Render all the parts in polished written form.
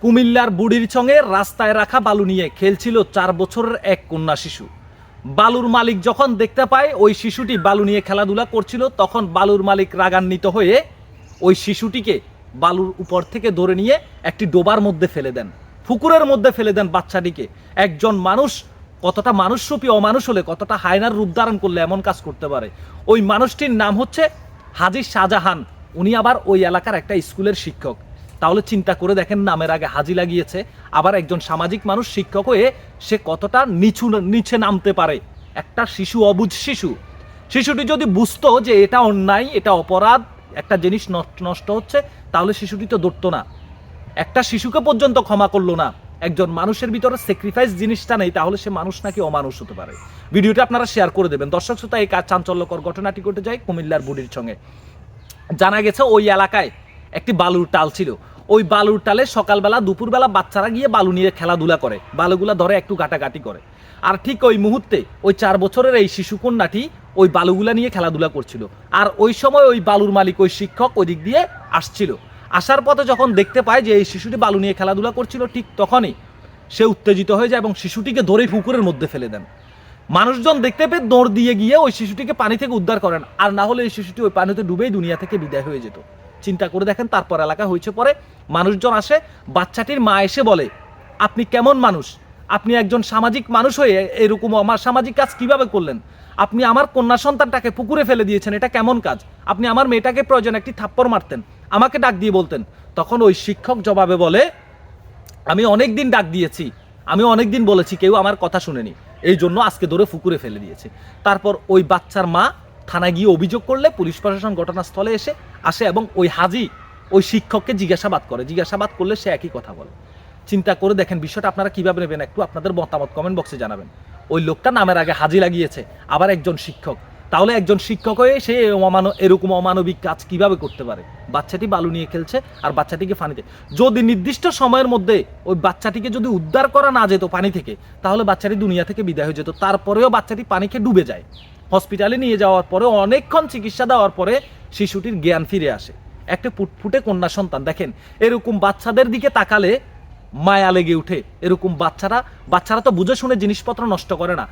কুমিল্লার বুড়িরচংয়ে রাস্তায় রাখা বালু নিয়ে খেলছিল 4 বছরের এক কন্যা শিশু। বালুর মালিক যখন দেখতে পায় ওই শিশুটি বালু নিয়ে খেলাধুলা করছিল, তখন বালুর মালিক রাগান্বিত হয়ে ওই শিশুটিকে বালুর উপর থেকে ধরে নিয়ে একটি ডোবার মধ্যে ফেলে দেন, পুকুরের মধ্যে ফেলে দেন বাচ্চাটিকে। একজন মানুষ কতটা মানুষরূপী অমানুষ হলে, কতটা হায়নার রূপ ধারণ করলে এমন কাজ করতে পারে। ওই মানুষটির নাম হচ্ছে হাজী শাহজাহান। উনি আবার ওই এলাকার একটা স্কুলের শিক্ষক। তাহলে চিন্তা করে দেখেন, নামের আগে হাজি লাগিয়েছে, আবার একজন সামাজিক মানুষ, শিক্ষক হয়ে সে কতটা নিচে নামতে পারে। একটা শিশু, অবুঝ শিশুটি যদি বুঝতো যে এটা অন্যায়, এটা অপরাধ, একটা জিনিস নষ্ট হচ্ছে, তাহলে শিশুটি তো ধরতো না। একটা শিশুকে পর্যন্ত ক্ষমা করলো না। একজন মানুষের ভিতরে স্যাক্রিফাইস জিনিসটা নেই, তাহলে সে মানুষ নাকি অমানুষ হতে পারে। ভিডিওটা আপনারা শেয়ার করে দেবেন। দর্শক শ্রোতা, এই চাঞ্চল্যকর ঘটনাটি ঘটে যায় কুমিল্লার বুড়িরচংয়ে। জানা গেছে ওই এলাকায় একটি বালুর টাল ছিল। ওই বালুর টালে সকালবেলা দুপুরবেলা বাচ্চারা গিয়ে বালু নিয়ে খেলাধুলা করে, বালুগুলা ধরে একটু ঘাটাঘাটি করে। আর ঠিক ওই মুহূর্তে ওই 4 বছরের এই শিশু কন্যাটি ওই বালুগুলা নিয়ে খেলাধুলা করছিল। আর ওই সময় ওই বালুর মালিক, ওই শিক্ষক ওই দিক দিয়ে আসছিল। আসার পথে যখন দেখতে পায় যে এই শিশুটি বালু নিয়ে খেলাধুলা করছিল, ঠিক তখনই সে উত্তেজিত হয়ে যায় এবং শিশুটিকে ধরে পুকুরের মধ্যে ফেলে দেন। মানুষজন দেখতে পেয়ে দৌড় দিয়ে গিয়ে ওই শিশুটিকে পানি থেকে উদ্ধার করেন, আর না হলে এই শিশুটি ওই পানিতে ডুবেই দুনিয়া থেকে বিদায় হয়ে যেত। চিন্তা করে দেখেন, তারপর এলাকা হয়েছে, পরে মানুষজন আসে, বাচ্চাটির মা এসে বলে, আপনি কেমন মানুষ? আপনি একজন সামাজিক মানুষ হয়ে এরকম আমার সামাজিক কাজ কিভাবে করলেন? আপনি আমার কন্যা সন্তানটাকে পুকুরে ফেলে দিয়েছেন, এটা কেমন কাজ? আপনি আমার মেয়েটাকে প্রয়োজন একটি থাপ্পড় মারতেন, আমাকে ডাক দিয়ে বলতেন। তখন ওই শিক্ষক জবাবে বলে, আমি অনেক দিন ডাক দিয়েছি, আমি অনেক দিন বলেছি, কেউ আমার কথা শুনেনি, এই জন্য আজকে ধরে পুকুরে ফেলে দিয়েছে। তারপর ওই বাচ্চার মা থানায় গিয়ে অভিযোগ করলে পুলিশ প্রশাসন ঘটনাস্থলে আসে এবং ওই হাজি ওই শিক্ষককে জিজ্ঞাসাবাদ করলে সে একই কথা বলে। চিন্তা করে দেখেন বিষয়টা আপনারা কিভাবে নেবেন, একটু আপনাদের মতামত কমেন্ট বক্সে জানাবেন। ওই লোকটা নামের আগে হাজি লাগিয়েছে, আবার একজন শিক্ষক। তাহলে একজন শিক্ষক হয়ে সে এরকম অমানবিক কাজ কিভাবে করতে পারে? বাচ্চাটি বালু নিয়ে খেলছে আর বাচ্চাটিকে পানিতে, যদি নির্দিষ্ট সময়ের মধ্যে ওই বাচ্চাটিকে যদি উদ্ধার করা না যেত পানি থেকে, তাহলে বাচ্চাটি দুনিয়া থেকে বিদায় হয়ে যেত। তারপরেও বাচ্চাটি পানিকে ডুবে যায়। হসপিটালে নিয়ে যাওয়ার পরে অনেকক্ষণ চিকিৎসা দেওয়ার পরে শিশুটির জ্ঞান ফিরে আসে। একটা ফুটফুটে কন্যা সন্তান। দেখেন, এরকম বাচ্চাদের দিকে তাকালে মায়া লেগে উঠে। এরকম বাচ্চারা তো বুঝে শুনে জিনিসপত্র নষ্ট করে না।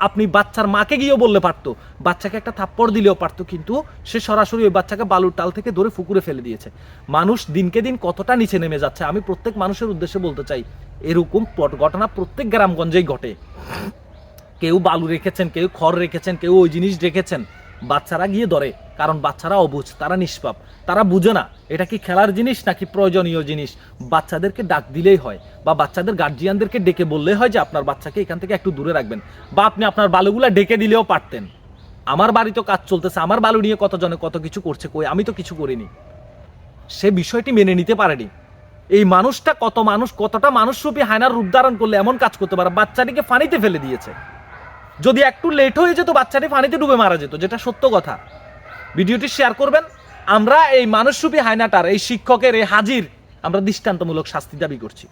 আপনি বাচ্চার মাকে গিয়েও বললে পারতো, বাচ্চাকে একটা থাপ্পড় দিলেও পারতো, কিন্তু সে সরাসরি ওই বাচ্চাকে বালুর টাল থেকে ধরে পুকুরে ফেলে দিয়েছে। মানুষ দিনকে দিন কতটা নিচে নেমে যাচ্ছে। আমি প্রত্যেক মানুষের উদ্দেশ্যে বলতে চাই, এরকম ঘটনা প্রত্যেক গ্রামগঞ্জেই ঘটে। কেউ বালু রেখেছেন, কেউ খড় রেখেছেন, কেউ ওই জিনিস রেখেছেন, বাচ্চারা গিয়ে ধরে। কারণ বাচ্চারা অবুঝ, তারা নিষ্পাপ, তারা বুঝে না এটা কি খেলার জিনিস নাকি প্রয়োজনীয় জিনিস। বাচ্চাদেরকে ডাক দিলেই হয়, বা বাচ্চাদের গার্জিয়ানদেরকে ডেকে বললেই হয় যে আপনার বাচ্চাকে এখান থেকে একটু দূরে রাখবেন, বা আপনি আপনার বালুগুলা ডেকে দিলেও পারতেন। আমার বাড়িতে কাজ চলতেছে, আমার বালু নিয়ে কতজনে কত কিছু করছে, কই আমি তো কিছু করিনি। সে বিষয়টি মেনে নিতে পারেনি। এই মানুষটা কতটা মানুষরূপী হায়নার রূপ ধারণ করলে এমন কাজ করতে পারে? বাচ্চাটিকে পানিতে ফেলে দিয়েছে। যদি একটু লেট হয়ে যেত, বাচ্চাটি পানিতে ডুবে মারা যেত, যেটা সত্য কথা। ভিডিওটি শেয়ার করবেন। আমরা এই মানুষরূপী হায়নাটার, এই শিক্ষকের, এই হাজির আমরা দৃষ্টান্তমূলক শাস্তি দাবি করছি।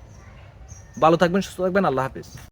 ভালো থাকবেন, সুস্থ থাকবেন, আল্লাহ হাফেজ।